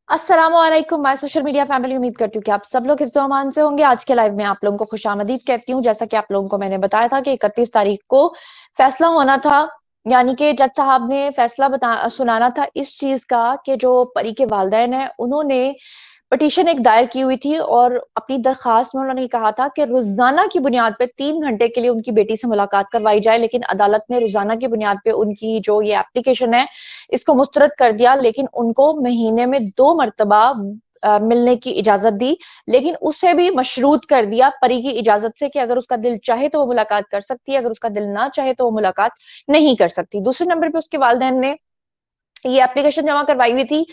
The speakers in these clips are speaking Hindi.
अस्सलामुअलैकुम माय सोशल मीडिया फैमिली। उम्मीद करती हूँ कि आप सब लोग हिफ्ज़ व अमान से होंगे। आज के लाइव में आप लोगों को खुशामदीद कहती हूँ। जैसा कि आप लोगों को मैंने बताया था कि 31 तारीख को फैसला होना था, यानी कि जज साहब ने फैसला सुनाना था इस चीज का कि जो परी के वालिदैन हैं उन्होंने पिटीशन एक दायर की हुई थी और अपनी दरखास्त में उन्होंने कहा था कि रोजाना की बुनियाद पे 3 घंटे के लिए उनकी बेटी से मुलाकात करवाई जाए, लेकिन अदालत ने रोजाना की बुनियाद पे उनकी जो ये एप्लीकेशन है इसको मुस्तरद कर दिया। लेकिन उनको महीने में 2 मरतबा मिलने की इजाजत दी, लेकिन उसे भी मशरूत कर दिया परी की इजाजत से कि अगर उसका दिल चाहे तो वो मुलाकात कर सकती है, अगर उसका दिल ना चाहे तो वो मुलाकात नहीं कर सकती। दूसरे नंबर पे उसके वालिदैन ने ये एप्लीकेशन जमा करवाई हुई थी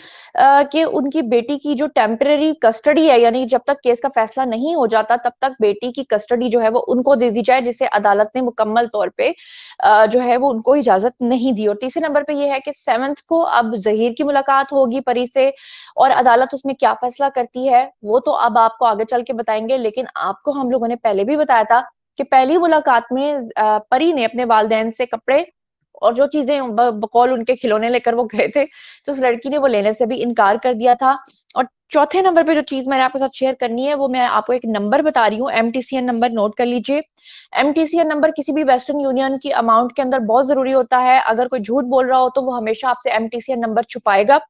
कि उनकी बेटी की जो टेम्परेरी कस्टडी है, यानी जब तक केस का फैसला नहीं हो जाता तब तक बेटी की कस्टडी जो है वो उनको दे दी जाए, जिसे अदालत ने मुकम्मल तौर पे जो है वो उनको इजाजत नहीं दी। और तीसरे नंबर पे ये है कि 7 को अब जहीर की मुलाकात होगी परी से, और अदालत उसमें क्या फैसला करती है वो तो अब आपको आगे चल के बताएंगे। लेकिन आपको हम लोगों ने पहले भी बताया था कि पहली मुलाकात में परी ने अपने वालिदैन से कपड़े और जो चीजें बकौल उनके खिलौने लेकर वो गए थे, तो उस लड़की ने वो लेने से भी इनकार कर दिया था। और चौथे नंबर पे जो चीज मैंने आपके साथ शेयर करनी है वो मैं आपको एक नंबर बता रही हूँ, एमटीसीएन नंबर नोट कर लीजिए। एमटीसीएन नंबर किसी भी वेस्टर्न यूनियन की अमाउंट के अंदर बहुत जरूरी होता है। अगर कोई झूठ बोल रहा हो तो वो हमेशा आपसे एमटीसीएन नंबर छुपाएगा,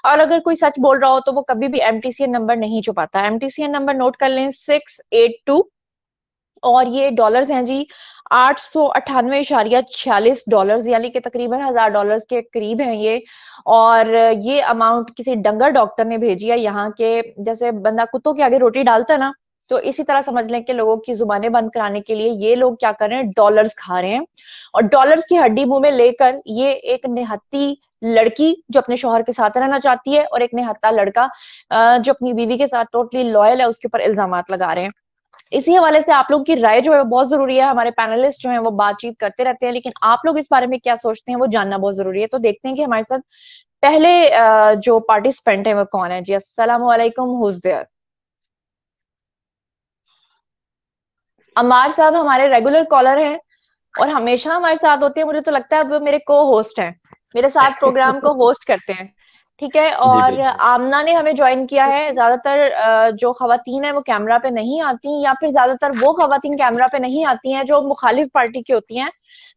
और अगर कोई सच बोल रहा हो तो वो कभी भी एमटीसीएन नंबर नहीं छुपाता। एमटीसीएन नंबर नोट कर लें, 682, और ये डॉलर्स हैं जी, 898.46 डॉलर्स, यानी कि तकरीबन $1000 के करीब हैं ये। और ये अमाउंट किसी डंगर डॉक्टर ने भेजी है यहाँ के। जैसे बंदा कुत्तों के आगे रोटी डालता है ना, तो इसी तरह समझ लें कि लोगों की जुबानें बंद कराने के लिए ये लोग क्या कर रहे हैं, डॉलर्स खा रहे हैं। और डॉलर्स की हड्डी मुंह में लेकर ये एक निहत्ती लड़की जो अपने शोहर के साथ रहना चाहती है, और एक निहत्ता लड़का जो अपनी बीवी के साथ टोटली लॉयल है, उसके ऊपर इल्जामात लगा रहे हैं। इसी हवाले से आप लोगों की राय जो है वो बहुत जरूरी है। हमारे पैनलिस्ट जो है वो बातचीत करते रहते हैं, लेकिन आप लोग इस बारे में क्या सोचते हैं वो जानना बहुत जरूरी है। तो देखते हैं कि हमारे साथ पहले जो पार्टिसिपेंट है वो कौन है जी। अस्सलाम वालेकुम, हुज देयर? अमार साहब हमारे रेगुलर कॉलर हैं और हमेशा हमारे साथ होते हैं। मुझे तो लगता है अब मेरे को होस्ट हैं, मेरे साथ प्रोग्राम को होस्ट करते हैं। ठीक है। जी और बिल्कुल। आमना ने हमें ज्वाइन किया है। ज्यादातर जो खवातीन है वो कैमरा पे नहीं आती, या फिर ज्यादातर वो खवातीन कैमरा पे नहीं आती हैं जो मुखालिफ पार्टी की होती हैं।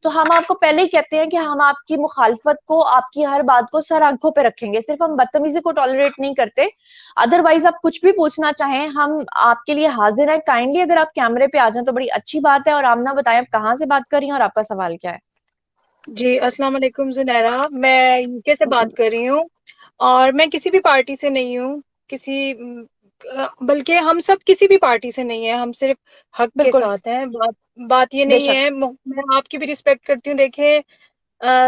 तो हम आपको पहले ही कहते हैं कि हम आपकी मुखालफत को, आपकी हर बात को सर आंखों पे रखेंगे। सिर्फ हम बदतमीजी को टॉलरेट नहीं करते। अदरवाइज आप कुछ भी पूछना चाहें हम आपके लिए हाजिर है। काइंडली अगर आप कैमरे पे आ जाए तो बड़ी अच्छी बात है। और आमना बताएं आप कहाँ से बात कर रही हैं और आपका सवाल क्या है? जी अस्सलाम वालेकुम जुनैरा। मैं यूके से बात कर रही हूँ और मैं किसी भी पार्टी से नहीं हूँ। बल्कि हम सब किसी भी पार्टी से नहीं है, हम सिर्फ हक के बिल्कुल। साथ हैं। बात ये नहीं बेशक। है। मैं आपकी भी रिस्पेक्ट करती हूँ। देखें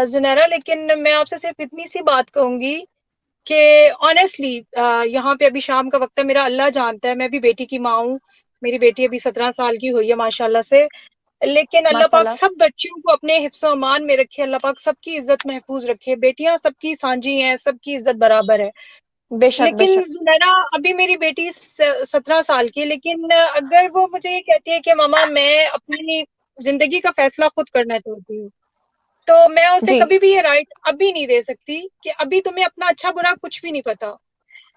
जुनैरा, लेकिन मैं आपसे सिर्फ इतनी सी बात कहूंगी कि ऑनेस्टली यहाँ पे अभी शाम का वक्त है। मेरा अल्लाह जानता है, मैं भी बेटी की माँ हूँ। मेरी बेटी अभी 17 साल की हुई है माशाल्लाह से। लेकिन अल्लाह पाक माशाल्लाह। सब बच्चियों को अपने हिफ्ज़ अमान में रखे। अल्लाह पाक सबकी इज्जत महफूज रखे। बेटियां सबकी सांझी हैं, सबकी इज्जत बराबर है। बेशक लेकिन बेशक। जुनैरा, अभी मेरी बेटी 17 साल की है, लेकिन अगर वो मुझे ये कहती है कि मामा मैं अपनी जिंदगी का फैसला खुद करना चाहती हूँ, तो मैं उसे जी कभी भी ये राइट अभी नहीं दे सकती कि अभी तुम्हें अपना अच्छा बुरा कुछ भी नहीं पता।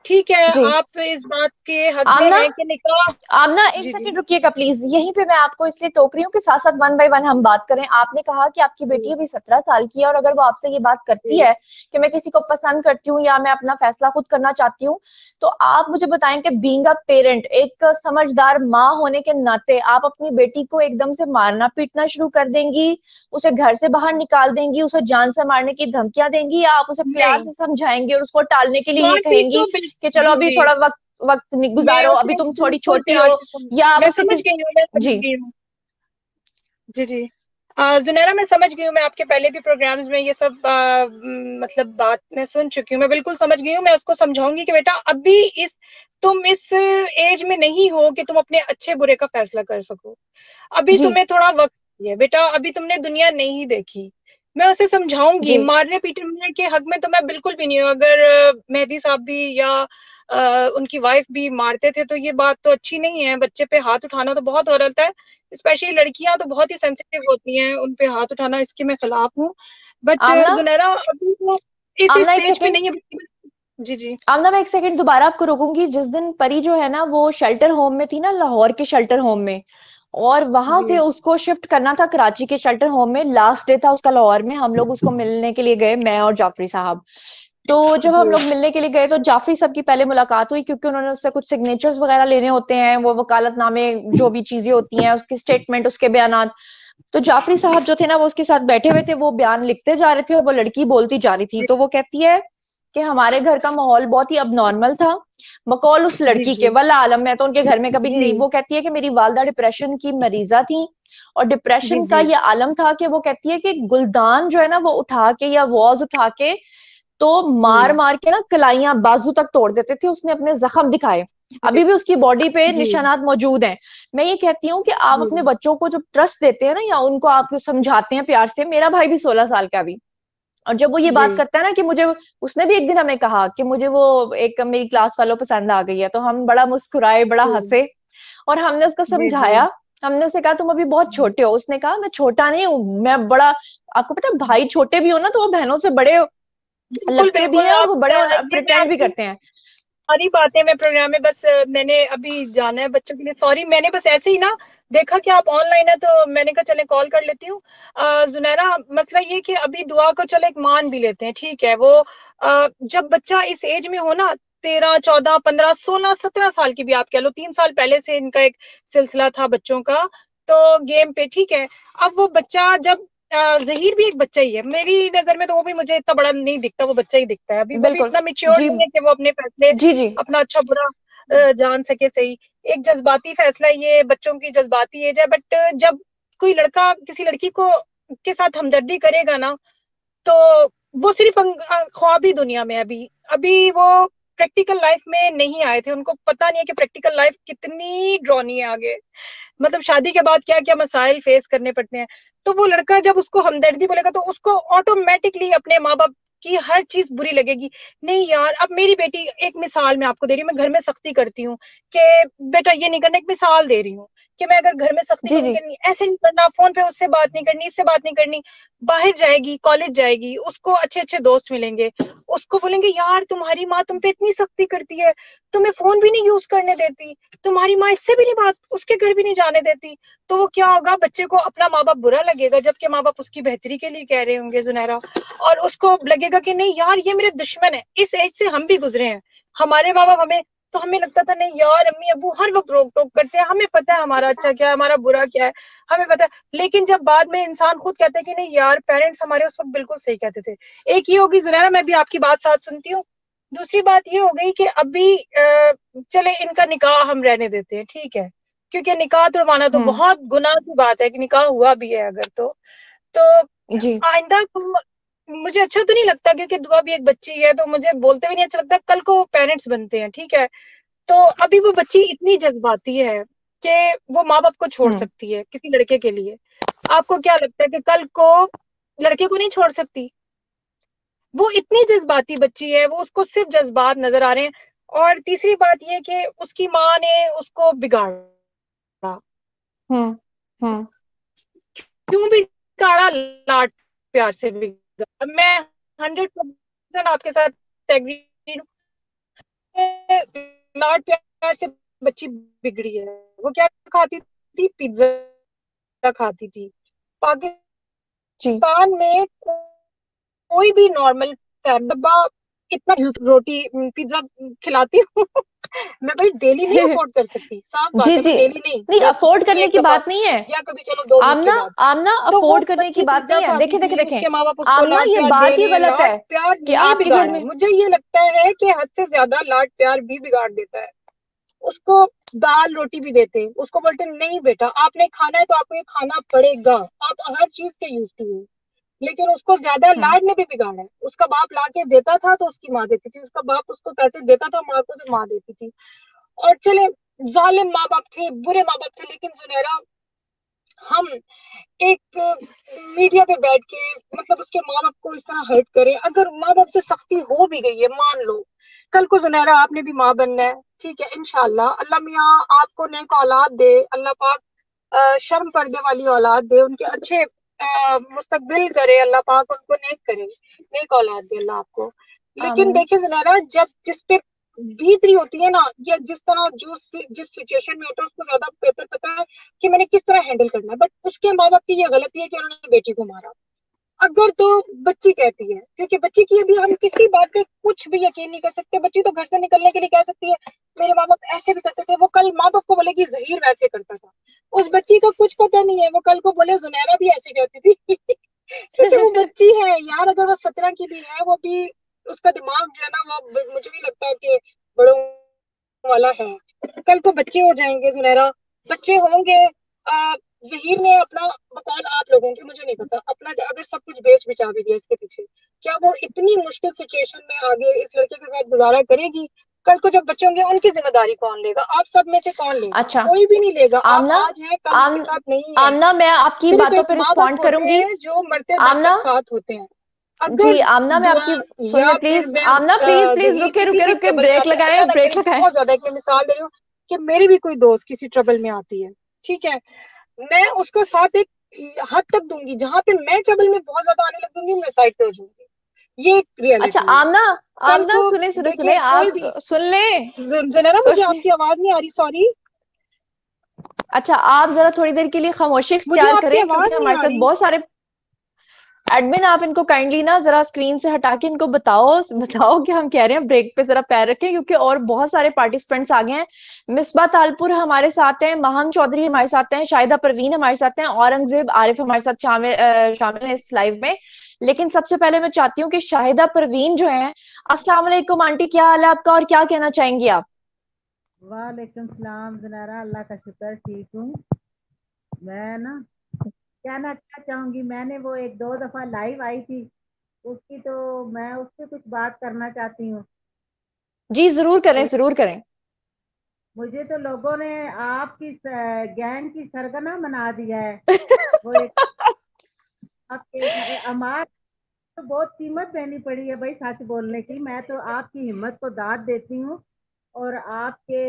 ठीक है, जी। आप इस बात के हक में आमना, हैं कि निकाह। आप ना एक जी जी सेकंड रुकिएगा प्लीज। यहीं पे मैं आपको इसलिए टोक रही हूँ कि साथ साथ वन बाय वन हम बात करें। आपने कहा कि आपकी बेटी जी अभी 17 साल की है, और अगर वो आपसे ये बात करती जी है कि मैं किसी को पसंद करती हूँ या मैं अपना फैसला खुद करना चाहती हूँ, तो आप मुझे बताएं कि बीइंग अ पेरेंट, एक समझदार माँ होने के नाते आप अपनी बेटी को एकदम से मारना पीटना शुरू कर देंगी, उसे घर से बाहर निकाल देंगी, उसे जान से मारने की धमकियां देंगी, या आप उसे प्यार नहीं, से समझाएंगी और उसको टालने के लिए ये मारपीट कहेंगी तो कि चलो जी अभी जी, थोड़ा वक्त वक्त मैं गुजारो, अभी उसे तुम थोड़ी बिल्कुल छोटी प्यार हो, से या आप मैं उसे समझ किस? गई हूँ, मैं समझ जी। गई हूँ। जी जी। जुनैरा, मैं समझ गई हूँ। मैं आपके पहले भी प्रोग्राम्स में ये सब मतलब बात मैं सुन चुकी हूँ। मैं बिल्कुल समझ गई हूँ। मैं उसको समझाऊंगी कि बेटा अभी तुम इस एज में नहीं हो कि तुम अपने अच्छे बुरे का फैसला कर सको। अभी जी। तुम्हें थोड़ा वक्त है बेटा, अभी तुमने दुनिया नहीं देखी। मैं उसे समझाऊंगी। जी। मारने पीटने के हक में तो मैं बिल्कुल भी नहीं हूँ। अगर मेहदी साहब भी या उनकी वाइफ भी मारते थे तो ये बात तो अच्छी नहीं है। बच्चे पे हाथ उठाना तो बहुत गलत है। स्पेशली लड़कियां तो बहुत ही सेंसिटिव होती हैं, उन पे हाथ उठाना, इसके मैं खिलाफ हूँ। बट आमना, जुनैरा, अभी वो इस आमना एक स्टेज पे सेकंड। नहीं है। जी जी आमना, मैं एक सेकंड दोबारा आपको रोकूंगी। जिस दिन परी जो है ना वो शेल्टर होम में थी ना, लाहौर के शेल्टर होम में, और वहां से जी उसको शिफ्ट करना था कराची के शेल्टर होम में, लास्ट डे था उसका लाहौर में, हम लोग उसको मिलने के लिए गए, मैं और जाफरी साहब। तो जब हम जी लोग मिलने के लिए गए तो जाफरी साहब की पहले मुलाकात हुई, क्योंकि उन्होंने उससे कुछ सिग्नेचर्स वगैरह लेने होते हैं, वो वकालतनामे, जो भी चीजें होती हैं, उसकी स्टेटमेंट, उसके बयान। तो जाफरी साहब जो थे ना वो उसके साथ बैठे हुए थे, वो बयान लिखते जा रहे थे और वो लड़की बोलती जा रही थी। जी तो वो कहती है कि हमारे घर का माहौल बहुत ही अबनॉर्मल था, बकौल उस जी लड़की के, जी वल्लाह आलम, मैं तो उनके घर में कभी नहीं जी रही। वो कहती है कि मेरी वालदा डिप्रेशन की मरीजा थी, और जी डिप्रेशन का जी ये आलम था कि वो कहती है कि गुलदान जो है ना वो उठा के या वॉज उठा के तो मार जी मार के ना कलाइयां बाजू तक तोड़ देते थे, उसने अपने जख्म दिखाए, जी अभी भी उसकी बॉडी पे जी निशानात मौजूद हैं। मैं ये कहती हूँ कि आप अपने जी बच्चों को जब ट्रस्ट देते हैं ना, या उनको आप समझाते हैं प्यार से, मेरा भाई भी 16 साल का भी, और जब वो ये जी बात करता है ना कि मुझे, उसने भी एक दिन हमें कहा कि मुझे वो एक मेरी क्लास वालों पसंद आ गई है, तो हम बड़ा मुस्कुराए, बड़ा हंसे, और हमने उसको जी जी समझाया। हमने उसे कहा तुम अभी बहुत छोटे हो। उसने कहा मैं छोटा नहीं हूँ, मैं बड़ा, आपको पता है भाई छोटे भी हो ना तो वो बहनों से बड़े बिल्कुल लगते भी बिल्कुल। हैं, और आप वो बड़े ये मैं प्रिटेंड भी आपकी करते हैं। सारी बातें मैं प्रोग्राम में बस मैंने अभी जाना है बच्चों के लिए, सॉरी, मैंने बस ऐसे ही ना देखा कि आप ऑनलाइन है तो मैंने कहा चले कॉल कर लेती हूँ। जुनैरा, मसला ये कि अभी दुआ को चलो एक मान भी लेते हैं, ठीक है, वो जब बच्चा इस एज में हो ना, 13, 14, 15, 16, 17 साल की भी आप कह लो, 3 साल पहले से इनका एक सिलसिला था बच्चों का, तो गेम पे, ठीक है। अब वो बच्चा जब जहीर भी एक बच्चा ही है मेरी नजर में, तो वो भी मुझे इतना बड़ा नहीं दिखता, वो बच्चा ही दिखता है अभी, वो भी बिल्कुल। इतना मिच्योर जी नहीं है कि वो अपने फैसले जी जी। अपना अच्छा बुरा जान सके सही। एक जज्बाती फैसला, ये बच्चों की जज्बाती एज है, बट जब कोई लड़का किसी लड़की को के साथ हमदर्दी करेगा ना, तो वो सिर्फ ख्वाबी दुनिया में, अभी अभी वो प्रैक्टिकल लाइफ में नहीं आए थे, उनको पता नहीं है कि प्रैक्टिकल लाइफ कितनी ड्रॉनी है आगे, मतलब शादी के बाद क्या क्या मसाइल फेस करने पड़ते हैं। तो वो लड़का जब उसको हमदर्दी बोलेगा तो उसको ऑटोमेटिकली अपने माँ बाप की हर चीज बुरी लगेगी। नहीं यार, अब मेरी बेटी, एक मिसाल मैं आपको दे रही हूँ, मैं घर में सख्ती करती हूँ कि बेटा ये नहीं करना, एक मिसाल दे रही हूँ कि मैं अगर घर में सख्ती जी करूंगी जी। नहीं, ऐसे नहीं करना, फोन पे उससे बात नहीं करनी, इससे बात नहीं करनी, बाहर जाएगी, कॉलेज जाएगी, उसको अच्छे अच्छे दोस्त मिलेंगे, उसको बोलेंगे यार तुम्हारी माँ तुम पे इतनी सख्ती करती है, तुम्हें फोन भी नहीं यूज करने देती, तुम्हारी माँ इससे भी नहीं बात, उसके घर भी नहीं जाने देती। तो वो क्या होगा, बच्चे को अपना माँ बाप बुरा लगेगा, जबकि माँ बाप उसकी बेहतरी के लिए कह रहे होंगे जुनैरा, और उसको लगेगा कि नहीं यार ये मेरे दुश्मन है। इस एज से हम भी गुजरे हैं, हमारे माँ बाप हमें, तो हमें लगता था नहीं यार अम्मी अबू हर वक्त रोक टोक करते हैं, हमें पता है हमारा अच्छा क्या है, हमारा बुरा क्या है, हमें पता है। लेकिन जब बाद में इंसान खुद कहता है कि नहीं यार पेरेंट्स हमारे उस वक्त बिल्कुल सही कहते थे। एक ये होगी जुनैरा, मैं भी आपकी बात साथ सुनती हूँ। दूसरी बात ये हो गई कि अभी चले इनका निकाह हम रहने देते हैं, ठीक है, क्योंकि निकाह तोड़वाना तो हम्म। बहुत गुनाह की बात है कि निकाह हुआ भी है अगर तो जी। आइंदा मुझे अच्छा तो नहीं लगता, क्योंकि दुआ भी एक बच्ची है, तो मुझे बोलते भी नहीं अच्छा लगता, कल को पेरेंट्स बनते हैं, ठीक है। तो अभी वो बच्ची इतनी जज्बाती है कि वो माँ बाप को छोड़ हम्म। सकती है किसी लड़के के लिए। आपको क्या लगता है कि कल को लड़के को नहीं छोड़ सकती? वो इतनी जज्बाती बच्ची है, वो उसको सिर्फ जज्बात नजर आ रहे हैं। और तीसरी बात ये कि उसकी माँ ने उसको बिगाड़ा, हम्म। हम्म। क्यों बिगाड़ा? लाड प्यार से बिगाड़ा। मैं 100% आपके साथ एग्री हूँ कि लाड प्यार से बच्ची बिगड़ी है। वो क्या खाती थी? पिज्जा खाती थी। जी। पाकिस्तान में कोई भी नॉर्मल डब्बा इतना रोटी पिज्जा खिलाती हूँ मैं भाई डेली नहीं अफोर्ड कर सकती, साफ बात जी है, मैं जी। डेली नहीं, नहीं, 10 वीक अफोर्ड में करने एक की दफा, बात नहीं है। या कभी चलो 2 वीक के आमना, बाद। आमना तो वो अफोर्ड करने की बच्ची बात पिज्जा नहीं है। खाती देखे थी, देखे देखें, उसके माँ बाप उसको आमना लाड ये प्यार दे बात रहे ही हैं, गलत लाड है प्यार कि नहीं आपके घर बिगाड़ा है, में। मुझे ये लगता है कि हद से ज्यादा लाड प्यार भी बिगाड़ देता है। उसको दाल रोटी भी देते हैं, उसको बोलते हैं, नहीं बेटा आपने खाना है तो आपको ये खाना पड़ेगा, आप हर चीज के यूज टू हो। लेकिन उसको ज्यादा हम्म। लाड ने भी बिगाड़ा है। उसका बाप ला के देता था तो उसकी माँ देती थी, उसका बाप उसको पैसे देता था माँ को तो माँ देती थी। और चले जालिम माँ बाप थे, बुरे माँ बाप थे, लेकिन सुनहरा हम एक मीडिया पे बैठ के मतलब उसके माँ बाप को इस तरह हर्ट करे, अगर माँ बाप से सख्ती हो भी गई है, मान लो कल को सुनहरा आपने भी माँ बनना है, ठीक है, इंशाल्लाह अल्लाह मियाँ आपको नेक औलाद दे, अल्लाह पाक शर्म पर्दे वाली औलाद दे, उनके अच्छे मुस्तकबिल करे, अल्लाह पाक उनको नेक करे, नेक औलाद दे अल्लाह आपको। लेकिन देखिए ज़ुनैरा, जब जिस पे बीत रही होती है ना, या जिस तरह जिस सिचुएशन में होता है, उसको ज्यादा बेहतर पता है कि मैंने किस तरह हैंडल करना है। बट उसके माँ बाप की ये गलती है कि उन्होंने बेटी को मारा। अगर तो बच्ची कहती है, क्योंकि बच्ची की अभी हम किसी बात पे कुछ भी यकीन नहीं कर सकते। बच्ची तो घर से निकलने के लिए कह सकती है मेरे माँ बाप ऐसे भी करते थे, वो कल माँ बाप को बोलेगी जहीर वैसे करता था। उस बच्ची को कुछ पता नहीं है, वो कल को बोले जुनैरा भी ऐसे कहती थी। क्योंकि वो बच्ची है यार, अगर वो 17 की भी है, वो भी उसका दिमाग जो है ना, वो मुझे नहीं लगता कि बड़ों वाला है। कल को बच्चे हो जाएंगे जुनैरा, बच्चे होंगे, जहीर ने अपना, बकौल आप लोगों की मुझे नहीं पता, अपना अगर सब कुछ बेच बिचा भी दिया इसके पीछे, क्या वो इतनी मुश्किल सिचुएशन में आगे इस लड़के के साथ गुजारा करेगी? कल को जब बच्चे होंगे उनकी जिम्मेदारी कौन लेगा? आप सब में से कौन लेगा? अच्छा कोई भी नहीं लेगा। आप आमना, आज हैं, कल उसके साथ नहीं है। आमना मैं आपकी सिर्फ बातों एक पे माँ बाप रिस्पॉन्ड होते करूंगी। हैं जो मरते दम आमना तक साथ होते हैं। जी, अगर आमना मैं दुआ, आपकी सुनिए या फिर प्लीज, मैं आमना प्लीज प्लीज जहीर रुके किसी रुके भी रुके, ट्रबल में ब्रेक आते हैं, अल्लाह लगाएं, ना ब्रेक करे, लगाएं। बहुत ज्यादा एक मैं मिसाल दे रही हूँ कि मेरी भी कोई दोस्त किसी ट्रबल में आती है, ठीक है, मैं उसका साथ एक हद तक दूंगी, जहां पे मैं ट्रबल में बहुत ज्यादा आने लग दूंगी, मैं साइड पे हो जाऊंगी। ये एक अच्छा रियलिटी है। आमना, कल आमना को सुने सुने सुने, देखिए कोई आप भी, सुन ले। जनारा मुझे आपकी आवाज नहीं आ रही, सॉरी। अच्छा आप जरा थोड़ी देर के लिए खामोशी मुझे इख्तियार आपकी करें, क्योंकि आवाज नहीं हमारे आ साथ रही। बहुत सारे एडमिन, आप इनको काइंडली ना जरा स्क्रीन से हटा के इनको बताओ बताओ कि हम कह रहे हैं ब्रेक पे जरा पैर रखें, क्योंकि और बहुत सारे पार्टिसिपेंट्स आ गए हैं। मिसबा तालपुर हमारे साथ हैं, महम चौधरी हमारे साथ हैं, शाहिदा परवीन हमारे साथ हैं, औरंगजेब आरिफ हमारे साथ शामिल है इस लाइव में। लेकिन सबसे पहले मैं चाहती हूँ कि शाहिदा परवीन जो है, अस्सलाम वालेकुम आंटी, क्या हाल है आपका और क्या कहना चाहेंगी आप? वालेकुम सलाम ज़नारा, अल्लाह का शुक्र ठीक हूँ। मैं ना कहना क्या चाहूंगी, मैंने वो एक दो दफा लाइव आई थी उसकी, तो मैं उससे कुछ बात करना चाहती हूँ। जी जरूर करें, एक जरूर करें। मुझे तो लोगों ने आपकी गैंग की सरगना बना दिया है। वो एक आपके हमार तो बहुत कीमत देनी पड़ी है भाई, सच बोलने की। मैं तो आपकी हिम्मत को दाद देती हूँ, और आपके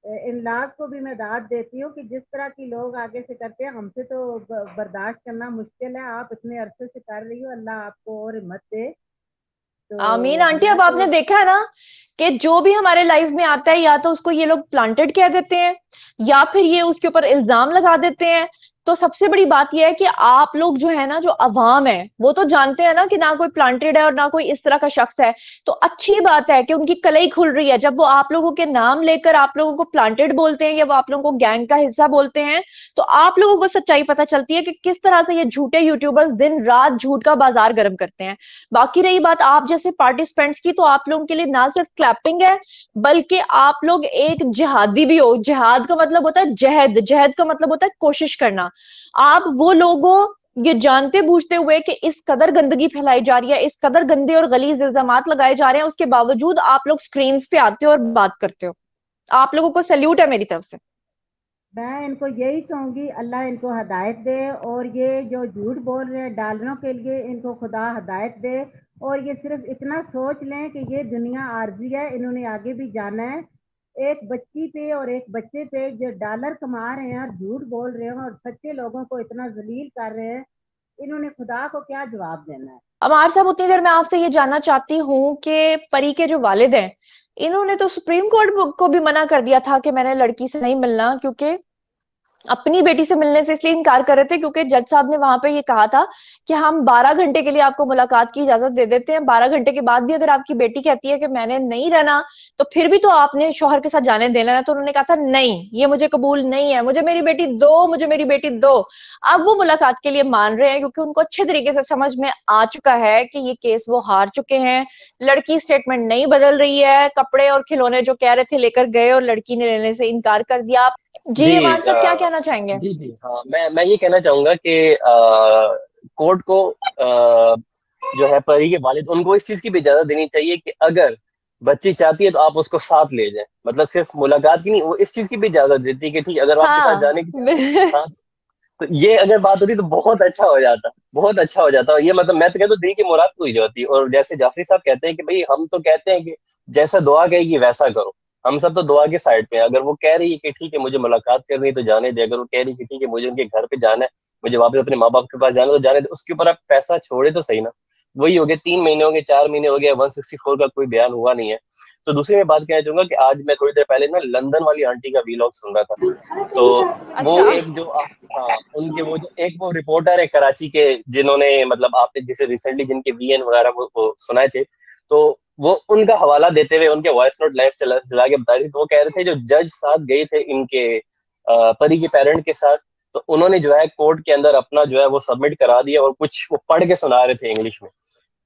इनलाज को भी मैं दाद देती हूँ कि जिस तरह की लोग आगे से करते हैं, हमसे तो बर्दाश्त करना मुश्किल है। आप इतने अरसे से कर रही हो, अल्लाह आपको और हिम्मत दे। आमीन तो आंटी। मैं अब तो आपने देखा है ना कि जो भी हमारे लाइफ में आता है, या तो उसको ये लोग प्लांटेड कह देते हैं, या फिर ये उसके ऊपर इल्जाम लगा देते हैं। तो सबसे बड़ी बात यह है कि आप लोग जो है ना, जो अवाम है, वो तो जानते हैं ना कि ना कोई प्लांटेड है और ना कोई इस तरह का शख्स है। तो अच्छी बात है कि उनकी कलई खुल रही है जब वो आप लोगों के नाम लेकर आप लोगों को प्लांटेड बोलते हैं, या वो आप लोगों को गैंग का हिस्सा बोलते हैं। तो आप लोगों को सच्चाई पता चलती है कि किस तरह से ये झूठे यूट्यूबर्स दिन रात झूठ का बाजार गर्म करते हैं। बाकी रही बात आप जैसे पार्टिसिपेंट्स की, तो आप लोगों के लिए ना सिर्फ क्लैपिंग है, बल्कि आप लोग एक जिहादी भी हो। जिहाद का मतलब होता है जहद, जहद का मतलब होता है कोशिश करना। आप वो लोगों, ये जानते बूझते हुए कि इस कदर गंदगी फैलाई जा रही है, इस कदर गंदे और गलीज इल्जामात लगाए जा रहे हैं, उसके बावजूद आप लोग स्क्रीन पे आते हो और बात करते हो। आप लोगों को सैल्यूट है मेरी तरफ से। मैं इनको यही कहूंगी, अल्लाह इनको हदायत दे, और ये जो झूठ बोल रहे हैं डालरों के लिए, इनको खुदा हदायत दे। और ये सिर्फ इतना सोच लें कि ये दुनिया आर्जी है, इन्होंने आगे भी जाना है। एक बच्ची पे और एक बच्चे पे जो डॉलर कमा रहे हैं और झूठ बोल रहे हैं और सच्चे लोगों को इतना जलील कर रहे हैं, इन्होंने खुदा को क्या जवाब देना है? अमार साहब, उतनी देर मैं आपसे ये जानना चाहती हूँ कि परी के जो वालिद हैं, इन्होंने तो सुप्रीम कोर्ट को भी मना कर दिया था कि मैंने लड़की से नहीं मिलना, क्योंकि अपनी बेटी से मिलने से इसलिए इनकार कर रहे थे क्योंकि जज साहब ने वहां पे ये कहा था कि हम 12 घंटे के लिए आपको मुलाकात की इजाजत दे देते हैं। 12 घंटे के बाद भी अगर आपकी बेटी कहती है कि मैंने नहीं रहना, तो फिर भी तो आपने शौहर के साथ जाने देना है। तो उन्होंने कहा था नहीं, ये मुझे कबूल नहीं है, मुझे मेरी बेटी दो, मुझे मेरी बेटी दो। अब वो मुलाकात के लिए मान रहे हैं, क्योंकि उनको अच्छे तरीके से समझ में आ चुका है कि ये केस वो हार चुके हैं। लड़की स्टेटमेंट नहीं बदल रही है, कपड़े और खिलौने जो कह रहे थे लेकर गए और लड़की ने लेने से इनकार कर दिया। जी जी हमारे साहब, क्या कहना चाहेंगे? जी जी हाँ, मैं ये कहना चाहूंगा कि कोर्ट को जो है परी के वालिद, उनको इस चीज की भी इजाजत देनी चाहिए कि अगर बच्ची चाहती है तो आप उसको साथ ले जाएं। मतलब सिर्फ मुलाकात की नहीं, वो इस चीज की भी इजाजत देती है कि ठीक है, अगर वो आपके साथ हाँ जाने की चाहती है तो साथ। तो ये अगर बात होती तो बहुत अच्छा हो जाता, बहुत अच्छा हो जाता। और ये मतलब मैं तो कहता हूँ दिल की मुराद पूरी होती। और जैसे जाफरी साहब कहते हैं कि भाई हम तो कहते हैं कि जैसा दुआ कहेगी वैसा करो। हम सब तो दुआ के साइड पे हैं। अगर वो कह रही है कि ठीक है मुझे मुलाकात करनी है तो जाने दे, अगर वो कह रही है कि ठीक है मुझे उनके घर पे जाना है, मुझे वापस अपने माँ बाप के पास जाना है तो जाने दे, उसके ऊपर आप पैसा छोड़े तो सही ना। वही हो गया, 3 महीने हो गए, 4 महीने हो गए, 164 का कोई बयान हुआ नहीं है। तो दूसरी मैं बात कहना चाहूंगा कि आज मैं थोड़ी देर पहले ना लंदन वाली आंटी का वीलॉग सुन रहा था। तो वो अच्छा। एक जो हाँ, उनके वो जो एक वो रिपोर्टर है कराची के, जिन्होंने मतलब आपने जिसे रिसेंटली जिनके वीएन वगैरह वो सुनाए थे, तो वो उनका हवाला देते हुए उनके वॉइस नोट लाइव चला के बता रही थी। तो वो कह रहे थे जो जज साथ गए थे इनके परी के पेरेंट के साथ, तो उन्होंने जो है कोर्ट के अंदर अपना जो है वो सबमिट करा दिया और कुछ वो पढ़ के सुना रहे थे इंग्लिश में।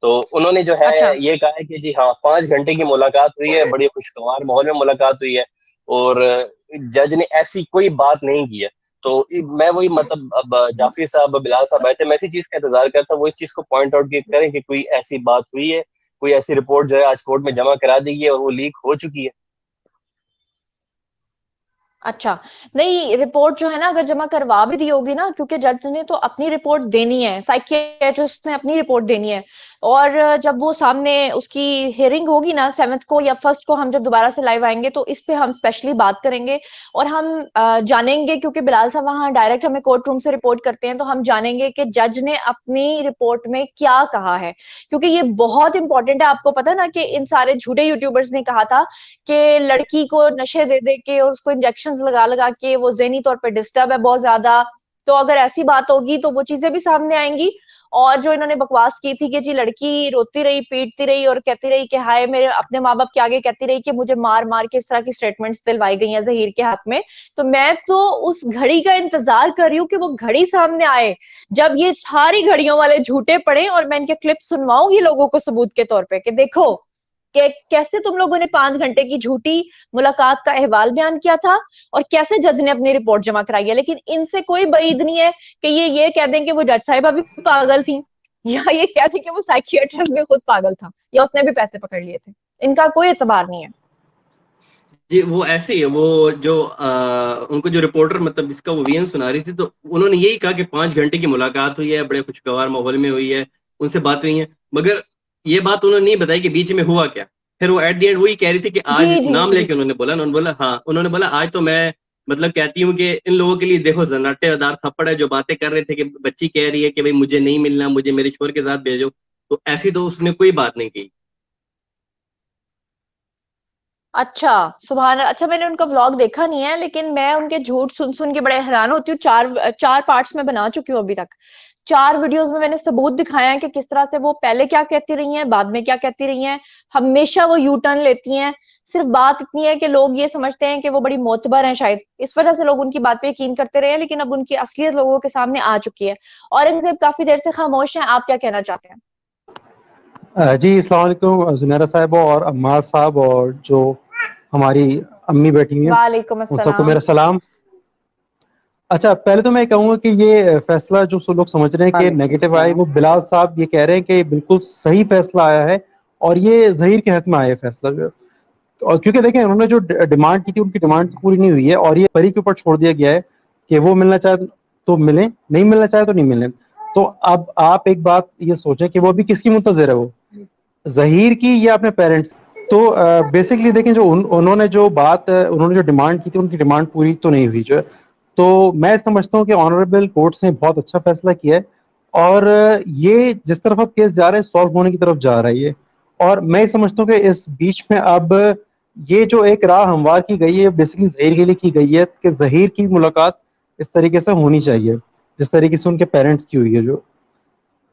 तो उन्होंने जो है अच्छा। ये कहा है कि जी हाँ, 5 घंटे की मुलाकात हुई है, बड़ी खुशगवार माहौल में मुलाकात हुई है, और जज ने ऐसी कोई बात नहीं की है। तो मैं वही मतलब अब जाफरी साहब बिलाल साहब आए थे, मैं इसी चीज का इंतजार करता, वो इस चीज को पॉइंट आउट करें कि कोई ऐसी बात हुई है, कोई ऐसी रिपोर्ट जो है आज कोर्ट में जमा करा दी है और वो लीक हो चुकी है। अच्छा, नहीं रिपोर्ट जो है ना अगर जमा करवा भी दी होगी ना, क्योंकि जज ने तो अपनी रिपोर्ट देनी है, साइकियाट्रिस्ट ने अपनी रिपोर्ट देनी है, और जब वो सामने उसकी हियरिंग होगी ना 7th को या 1st को, हम जब दोबारा से लाइव आएंगे तो इस पे हम स्पेशली बात करेंगे और हम जानेंगे, क्योंकि बिलाल साहब वहां डायरेक्ट हमें कोर्ट रूम से रिपोर्ट करते हैं, तो हम जानेंगे कि जज ने अपनी रिपोर्ट में क्या कहा है, क्योंकि ये बहुत इंपॉर्टेंट है। आपको पता है ना कि इन सारे झूठे यूट्यूबर्स ने कहा था कि लड़की को नशे दे दे के और उसको इंजेक्शन लगा लगा के वो ज़हनी तौर पे डिस्टर्ब है बहुत ज्यादा। तो अगर ऐसी बात होगी तो वो चीजें भी सामने आएंगी। और जो इन्होंने बकवास की थी कि जी लड़की रोती रही, पीटती रही और कहती रही कि हाय, मेरे अपने माँ बाप के आगे कहती रही कि मुझे मार मार के इस तरह की स्टेटमेंट्स दिलवाई गई हैं जहीर के हाथ में। तो मैं तो उस घड़ी का इंतजार कर रही हूँ कि वो घड़ी सामने आए जब ये सारी घड़ियों वाले झूठे पड़े और मैं इनके क्लिप सुनवाऊंगी लोगों को सबूत के तौर पे कि देखो कि कैसे तुम लोगों ने 5 घंटे की झूठी मुलाकात का अहवाल बयान किया था और कैसे जज ने अपनी रिपोर्ट जमा कराई है। लेकिन इनसे कोई बईद नहीं है कि ये कह दें कि वो जज साहिबा भी पागल थी, या ये कह दें कि वो साइकियाट्रिस्ट भी खुद पागल था, या उसने भी पैसे पकड़ लिए थे। इनका कोई एतबार नहीं है जी। वो ऐसे ही है, वो जो उनको जो रिपोर्टर मतलब जिसका वो वीएन सुना रही थी, तो उन्होंने यही कहा कि 5 घंटे की मुलाकात हुई है, बड़े खुशगवार माहौल में हुई है, उनसे बात हुई है, मगर ये बात उन्होंने नहीं बताई कि बीच में हुआ क्या। फिर वो एट द एंड वही कह रही थी कि आज जी जी नाम जी। लेके उन्होंने बोला हाँ, उन्होंने बोला आज तो मैं मतलब कहती हूँ कि इन लोगों के लिए देखो जन्नाटेदार थप्पड़ है, जो बातें कर रहे थे कि बच्ची कह रही है कि भाई मुझे नहीं मिलना, मुझे मेरे शोहर के साथ भेजो, तो ऐसी तो उसने कोई बात नहीं की। अच्छा, सुभान। अच्छा, मैंने उनका व्लॉग देखा नहीं है, लेकिन मैं उनके झूठ सुन सुन के बड़े हैरान होती हूँ। चार चार पार्ट्स में बना चुकी हूँ अभी तक। 4 वीडियोस में मैंने सबूत दिखाया है कि किस तरह से वो पहले क्या कहती रही हैं, बाद में क्या कहती रही हैं। हमेशा वो यू टर्न लेती हैं। सिर्फ बात इतनी है कि लोग ये समझते हैं कि वो बड़ी मोतबर हैं, शायद इस वजह से लोग उनकी बात पे यकीन करते रहे हैं, लेकिन अब उनकी असलियत लोगों के सामने आ चुकी है। औरंगजेब काफी देर से खामोश हैं, आप क्या कहना चाहते हैं? जी अस्सलाम वालेकुम जुनैरा साहब और अम्मार साहब और जो हमारी अम्मी बैठी हुई हैं, वालेकुम उन सबको अस्सलाम। मेरा सलाम। अच्छा, पहले तो मैं कहूँगा कि ये फैसला जो लोग समझ रहे हैं कि नेगेटिव आए, वो बिलाल साहब ये कह रहे हैं कि बिल्कुल सही फैसला आया है और ये ज़हीर के हक में आया है फैसला जो है। और क्योंकि देखें उन्होंने जो डिमांड की थी उनकी डिमांड तो पूरी नहीं हुई है और ये परी के ऊपर छोड़ दिया गया है कि वो मिलना चाहे तो मिले, नहीं मिलना चाहे तो नहीं मिले। तो अब आप एक बात ये सोचें कि वो अभी किसकी मुंतज़िर है, वो ज़हीर की या अपने पेरेंट्स। तो बेसिकली देखें जो उन्होंने जो बात उन्होंने जो डिमांड की थी उनकी डिमांड पूरी तो नहीं हुई जो है। तो मैं समझता हूँ कि ऑनरेबल कोर्ट्स ने बहुत अच्छा फैसला किया है और ये जिस तरफ अब केस जा रहा है सॉल्व होने की तरफ जा रहा है ये। और मैं समझता हूँ कि इस बीच में अब ये जो एक राह हमवार की गई है बेसिकली ज़हीर के लिए की गई है कि ज़हीर की मुलाकात इस तरीके से होनी चाहिए जिस तरीके से उनके पेरेंट्स की हुई है जो।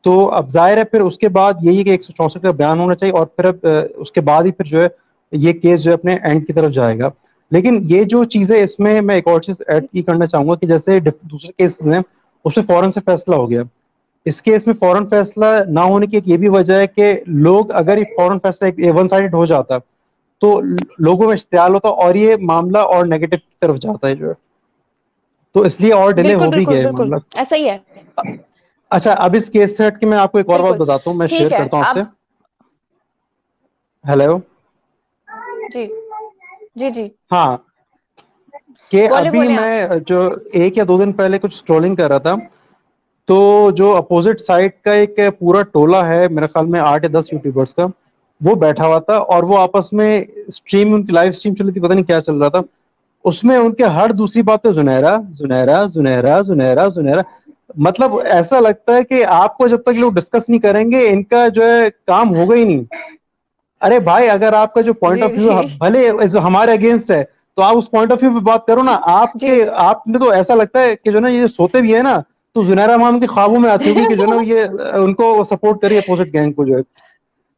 तो अब जाहिर है फिर उसके बाद यही कि 164 का बयान होना चाहिए और फिर अब उसके बाद ही फिर जो है ये केस जो है अपने एंड की तरफ जाएगा। लेकिन ये जो चीज़ें इसमें मैं एक और चीज़ ऐड की करना चाहूँगा कि जैसे दूसरे केसेस हैं उसमें फ़ौरन से फैसला हो गया, इस केस में फ़ौरन फैसला ना होने की एक ये भी वजह है कि लोग अगर ये फ़ौरन फैसला वन साइडेड हो जाता तो लोगों में इश्तियाल होता और ये मामला और नेगेटिव की तरफ जाता है जो है। तो इसलिए और डिले बिल्कुल हो भी बिल्कुल गया है बिल्कुल, मामला। ऐसा ही है। अच्छा, अब इस केस से हट के मैं आपको एक और बात बिल्कुल बताता हूँ, मैं शेयर ठीक है। करता हूँ आपसे। आप हेलो। जी जी जी, हाँ, कि बोले अभी बोले आप। मैं जो 1 या 2 दिन पहले कुछ स्क्रॉलिंग कर रहा था तो जो अपोजिट साइड का एक पूरा टोला है मेरे ख्याल में 8 या 10 यूट्यूबर्स का, वो बैठा हुआ था और वो आपस में स्ट्रीम उनकी लाइव स्ट्रीम चली थी, पता नहीं क्या चल रहा था। उसमें उनके हर दूसरी बात पे जुनैरा जुनैरा जुनैरा जुनैरा जुनैरा, मतलब ऐसा लगता है कि आपको जब तक लोग डिस्कस नहीं करेंगे इनका जो है काम होगा ही नहीं। अरे भाई, अगर आपका जो पॉइंट जी ऑफ व्यू जी भले जो हमारे अगेंस्ट है, तो आप उस पॉइंट ऑफ व्यू पे बात करो ना। जी आपने तो ऐसा लगता है कि जो ना ये सोते भी है ना, तो जुनैरा मैम के ख्वाबों में आती होगी कि जो ना ये उनको सपोर्ट करे अपोजिट गैंग को जो है।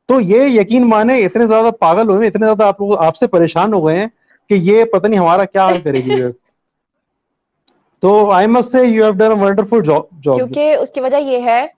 तो ये यकीन माने इतने ज्यादा पागल हुए, इतने ज्यादा आप लोग आपसे परेशान हो गए हैं कि ये पता नहीं हमारा क्या हाल करेगी जो है। तो I must say you have done a wonderful job. क्योंकि उसकी वजह ये है,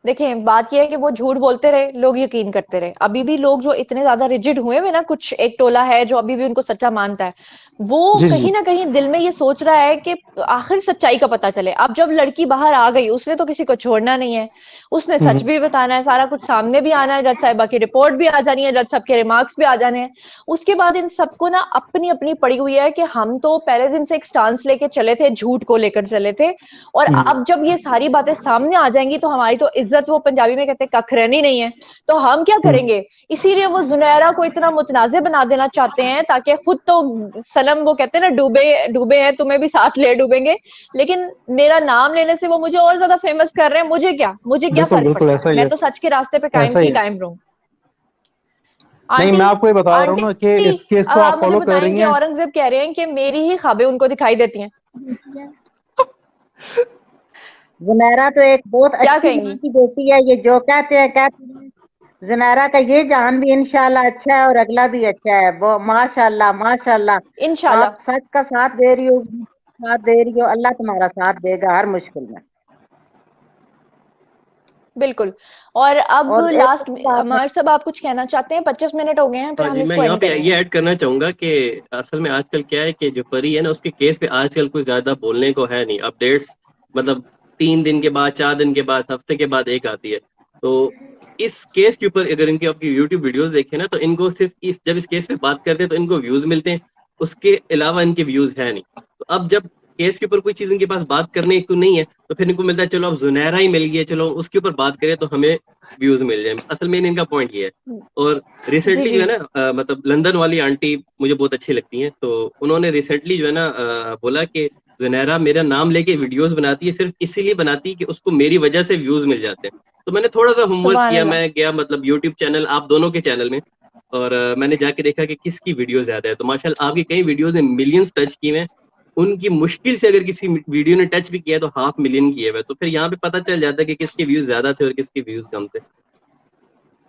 देखिए बात ये है कि वो झूठ बोलते रहे, लोग यकीन करते रहे। अभी भी लोग जो इतने ज्यादा रिजिड हुए हैं ना, कुछ एक टोला है जो अभी भी उनको सच्चा मानता है, वो जी जी कहीं ना कहीं दिल में ये सोच रहा है कि आखिर सच्चाई का पता चले। अब जब लड़की बाहर आ गई, उसने तो किसी को छोड़ना नहीं है, उसने सच भी बताना है, सारा कुछ सामने भी आना है, जज साहिबा की रिपोर्ट भी आ जानी है, जज साहब के रिमार्क्स भी आ जाने हैं। उसके बाद इन सबको ना अपनी अपनी पड़ी हुई है कि हम तो पहले दिन से एक स्टांस लेके चले थे, झूठ को लेकर चले थे, और अब जब ये सारी बातें सामने आ जाएंगी तो हमारी तो इज्जत, वो पंजाबी में कहते हैं कखरनी नहीं है, तो हम क्या करेंगे। इसीलिए वो जुनैरा को इतना मुतनाज़े बना देना चाहते हैं ताकि खुद तो सनम, वो कहते हैं ना, डूबे डूबे हैं, तुम्हें भी साथ ले डूबेंगे, लेकिन मेरा नाम लेने से वो मुझे और ज्यादा फेमस कर रहे हैं। मुझे क्या बिल्कुल फर्क बिल्कुल पड़ता है, ऐसा ही मैं है, तो सच के रास्ते पे कायम ऐसा ही थी, है। कायम रहूं। नहीं, आंटी, मैं आपको ये बता रहा हूँ ना कि आंटी, इस केस अब को आप आप मुझे फॉलो कर बताएं रही कि हैं। औरंगजेब कह रहे हैं कि मेरी ही ख्वाबें उनको दिखाई देती हैं, जुनैरा तो एक बहुत क्या अच्छी माँ कहेंगी। की बेटी है, ये जो कहते हैं। जुनैरा का ये जहान भी इंशाल्लाह अच्छा है और अगला भी अच्छा है। वो माशाल्लाह माशाल्लाह, इंशाल्लाह, आप सच का साथ दे रही हो, साथ दे रही हो, अल्लाह तुम्हारा साथ देगा हर मुश्किल में। बिल्कुल। और अब और एक लास्ट और में बात है, अमर साहब आप कुछ कहना चाहते हैं? 25 मिनट हो गए हैं, फिर हाँ हम जी, मैं इसको यहाँ एंड पे करेंगे। ये ऐड करना चाहूंगा कि असल में आजकल क्या है कि जो परी है ना, उसके केस पे आजकल कुछ ज्यादा बोलने को है नहीं। अपडेट्स मतलब 3 दिन के बाद, 4 दिन के बाद, हफ्ते के बाद एक आती है। तो इस केस के ऊपर अगर इनकी आपकी यूट्यूब वीडियोस देखें ना, तो इनको सिर्फ जब इस केस पे बात करते हैं तो इनको व्यूज मिलते हैं, उसके अलावा इनके व्यूज है नहीं। तो अब जब केस के ऊपर कोई चीज इनके पास बात करने को नहीं है, तो फिर इनको मिलता है चलो अब जुनैरा ही मिल गया, चलो उसके ऊपर बात करें तो हमें व्यूज मिल जाए। असल में इनका पॉइंट ये है। और जी रिसेंटली जो जी है ना, मतलब लंदन वाली आंटी मुझे बहुत अच्छी लगती हैं, तो उन्होंने रिसेंटली जो है ना बोला कि जुनैरा मेरा नाम लेके वीडियोस बनाती है, सिर्फ इसीलिए बनाती है कि उसको मेरी वजह से व्यूज मिल जाते हैं। तो मैंने थोड़ा सा होमवर्क सुभान किया, अल्लाह। मैं गया मतलब यूट्यूब चैनल आप दोनों के चैनल में, और मैंने जाके देखा कि किसकी वीडियो ज्यादा है। तो माशाल्लाह आपकी कई वीडियोस ने मिलियंस टच की हैं, उनकी मुश्किल से अगर किसी वीडियो ने टच भी किया है तो 500,000 किए हुए। तो फिर यहाँ पे पता चल जाता है कि किसके व्यूज ज्यादा थे और किसके व्यूज कम थे।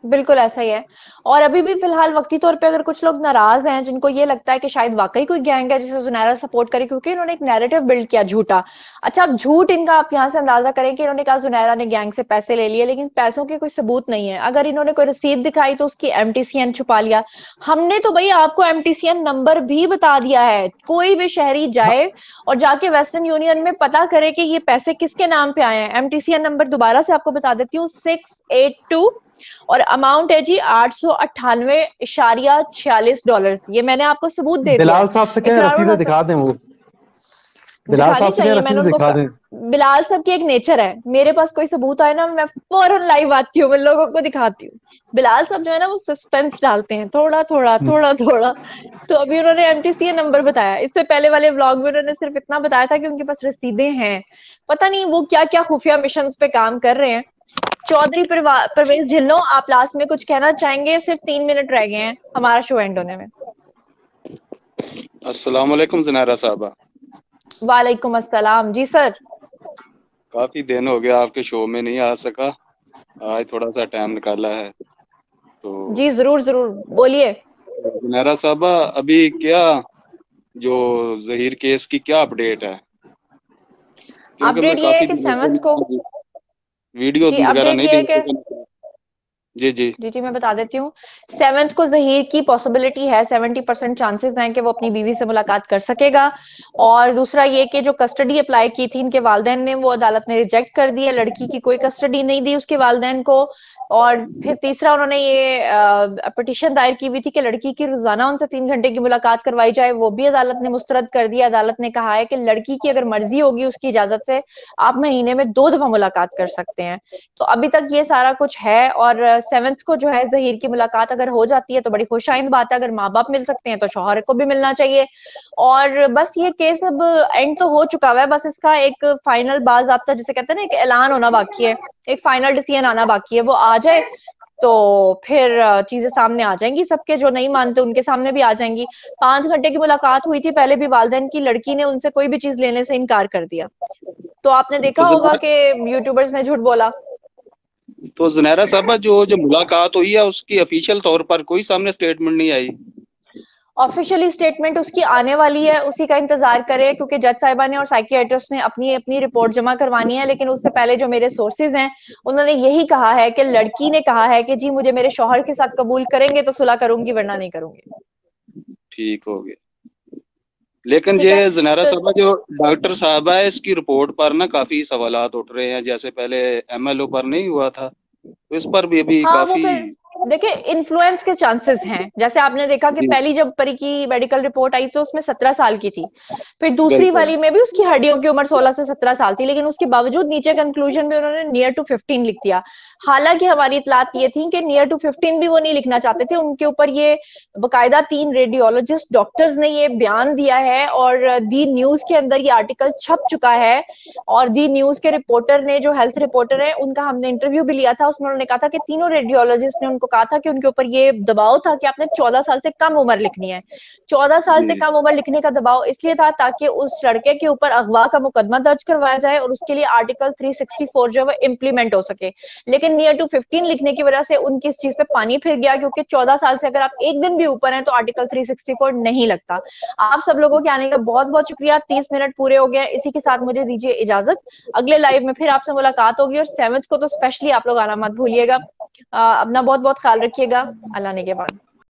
बिल्कुल ऐसा ही है। और अभी भी फिलहाल वक्ती तौर पे अगर कुछ लोग नाराज हैं, जिनको ये लगता है कि शायद वाकई कोई गैंग है जिसे जुनैरा सपोर्ट करे, क्योंकि इन्होंने एक नैरेटिव बिल्ड किया झूठा। अच्छा, अब झूठ इनका आप यहाँ से अंदाजा करें कि इन्होंने कहा जुनैरा ने गैंग से पैसे ले लिए, लेकिन पैसों के कोई सबूत नहीं है। अगर इन्होंने कोई रसीद दिखाई तो उसकी एमटीसीएन छुपा लिया। हमने तो भाई आपको एमटीसीएन नंबर भी बता दिया है, कोई भी शहरी जाए और जाके वेस्टर्न यूनियन में पता करे कि ये पैसे किसके नाम पे आए हैं। एमटीसीएन नंबर दोबारा से आपको बता देती हूँ, 682, और अमाउंट है जी $898.46। ये मैंने आपको सबूत दे दिया है। बिलाल साहब से क्या इकरारुल रसीदें हसन दिखा दें वो, बिलाल दिखानी साहब से क्या चाहिए, मैंने रसीदें उनको दिखा दें। बिलाल साहब की एक नेचर है, मेरे पास कोई सबूत आए ना मैं फौरन लाइव आती हूँ, मैं लोगों को दिखाती हूँ। बिलाल साहब जो है ना, वो सस्पेंस डालते हैं थोड़ा थोड़ा थोड़ा थोड़ा। तो अभी उन्होंने एमटीसीए नंबर बताया, इससे पहले वाले व्लॉग में उन्होंने सिर्फ इतना बताया था कि उनके पास रसीदें हैं। पता नहीं वो क्या क्या खुफिया मिशन पे काम कर रहे हैं। चौधरी परवेज ढिल्लों, आप लास्ट में कुछ कहना चाहेंगे? सिर्फ 3 मिनट रह गए हैं हमारा शो एंड होने में। अस्सलाम वालेकुम जुनैरा साहबा। वालेकुम अस्सलाम जी सर। काफ़ी दिन हो गया आपके शो में नहीं आ सका, आज थोड़ा सा टाइम निकाला है। तो जी जरूर जरूर बोलिए। जुनैरा साहबा, अभी क्या जो जहीर केस की क्या अपडेट है? क्योंकि मैं अपडेट ये है काफ़ी कि दिनों 7 को, से वीडियो जी वगैरह अपडेट नहीं ये है देख कि, सका। जी जी जी मैं बता देती हूँ। 7 को जहीर की पॉसिबिलिटी है, 70% चांसेस हैं कि वो अपनी बीवी से मुलाकात कर सकेगा। और दूसरा ये कि जो कस्टडी अप्लाई की थी इनके वालिदैन ने, वो अदालत ने रिजेक्ट कर दी है। लड़की की कोई कस्टडी नहीं दी उसके वालिदैन को। और फिर तीसरा उन्होंने ये पिटीशन दायर की हुई थी कि लड़की की रोजाना उनसे 3 घंटे की मुलाकात करवाई जाए, वो भी अदालत ने मुस्तरद कर दिया। अदालत ने कहा है कि लड़की की अगर मर्जी होगी उसकी इजाजत से आप महीने में 2 दफा मुलाकात कर सकते हैं। तो अभी तक ये सारा कुछ है और 7th को जो है जहीर की मुलाकात अगर हो जाती है तो बड़ी खुशाइंद बात है। अगर माँ बाप मिल सकते हैं तो शौहर को भी मिलना चाहिए। और बस ये केस अब एंड तो हो चुका हुआ है, बस इसका एक फाइनल बाज़ाब्ता जिसे कहते हैं ना, एक ऐलान होना बाकी है, एक फाइनल डिसीजन आना बाकी है। वो आ जाए तो फिर चीजें सामने आ जाएंगी, सबके जो नहीं मानते उनके सामने भी आ जाएंगी। 5 घंटे की मुलाकात हुई थी पहले भी वालिदैन की, लड़की ने उनसे कोई भी चीज लेने से इनकार कर दिया। तो आपने देखा तो होगा कि यूट्यूबर्स ने झूठ बोला। तो ज़ुनैरा साहबा जो मुलाकात हुई है उसकी ऑफिशियल तौर पर कोई सामने स्टेटमेंट नहीं आई? ऑफिशियली स्टेटमेंट उसकी आने वाली है, उसी का इंतजार करें, क्योंकि जज साहिबा ने और साइकियाट्रिस्ट ने अपनी अपनी रिपोर्ट जमा करवानी है। लेकिन उससे पहले जो मेरे सोर्सेज हैं उन्होंने यही कहा है कि लड़की ने कहा है कि जी मुझे मेरे शौहर के साथ कबूल करेंगे तो सुलह करूंगी वरना नहीं करूंगी। ठीक हो गया। लेकिन ठीक है, ये ज़ुनैरा तो साहबा जो डॉक्टर साहबा है इसकी रिपोर्ट पर ना काफी सवालात उठ रहे हैं, जैसे पहले MLO पर नहीं हुआ था, तो इस पर भी अभी हाँ वो काफी। फिर देखिए इन्फ्लुएंस के चांसेस हैं। जैसे आपने देखा कि जी, पहली जब परी की मेडिकल रिपोर्ट आई तो उसमें 17 साल की थी, फिर दूसरी बिल्कुल। वाली में भी उसकी हड्डियों की उम्र 16 से 17 साल थी, लेकिन उसके बावजूद नीचे कंक्लूजन में उन्होंने नियर टू 15 लिख दिया। हालांकि हमारी इतलात ये थी कि नियर टू 15 भी वो नहीं लिखना चाहते थे। उनके ऊपर ये बकायदा 3 रेडियोलॉजिस्ट डॉक्टर्स ने ये बयान दिया है और दी न्यूज के अंदर ये आर्टिकल छप चुका है। और दी न्यूज के रिपोर्टर ने, जो हेल्थ रिपोर्टर है, उनका हमने इंटरव्यू भी लिया था, उसमें उन्होंने कहा था कि तीनों रेडियोलॉजिस्ट ने उनको कहा था कि उनके ऊपर ये दबाव था कि आपने 14 साल से कम उम्र लिखनी है। 14 साल से जी, कम उम्र लिखने का दबाव इसलिए था ताकि उस लड़के के ऊपर अगवा का मुकदमा दर्ज करवाया जाए और उसके लिए आर्टिकल 364 जो है इम्प्लीमेंट हो सके। लेकिन नियर टू 15 लिखने की वजह से उनकी इस चीज पे पानी फिर गया, क्योंकि 14 साल से अगर आप एक दिन भी ऊपर हैं तो आर्टिकल 364 नहीं लगता। आप सब लोगों के आने का बहुत बहुत शुक्रिया। 30 मिनट पूरे हो गए, इसी के साथ मुझे दीजिए इजाजत। अगले लाइव में फिर आपसे मुलाकात होगी और 7th को तो स्पेशली आप लोग आना मत भूलिएगा। अपना बहुत बहुत ख्याल रखिएगा। अल्लाह ने के बाद।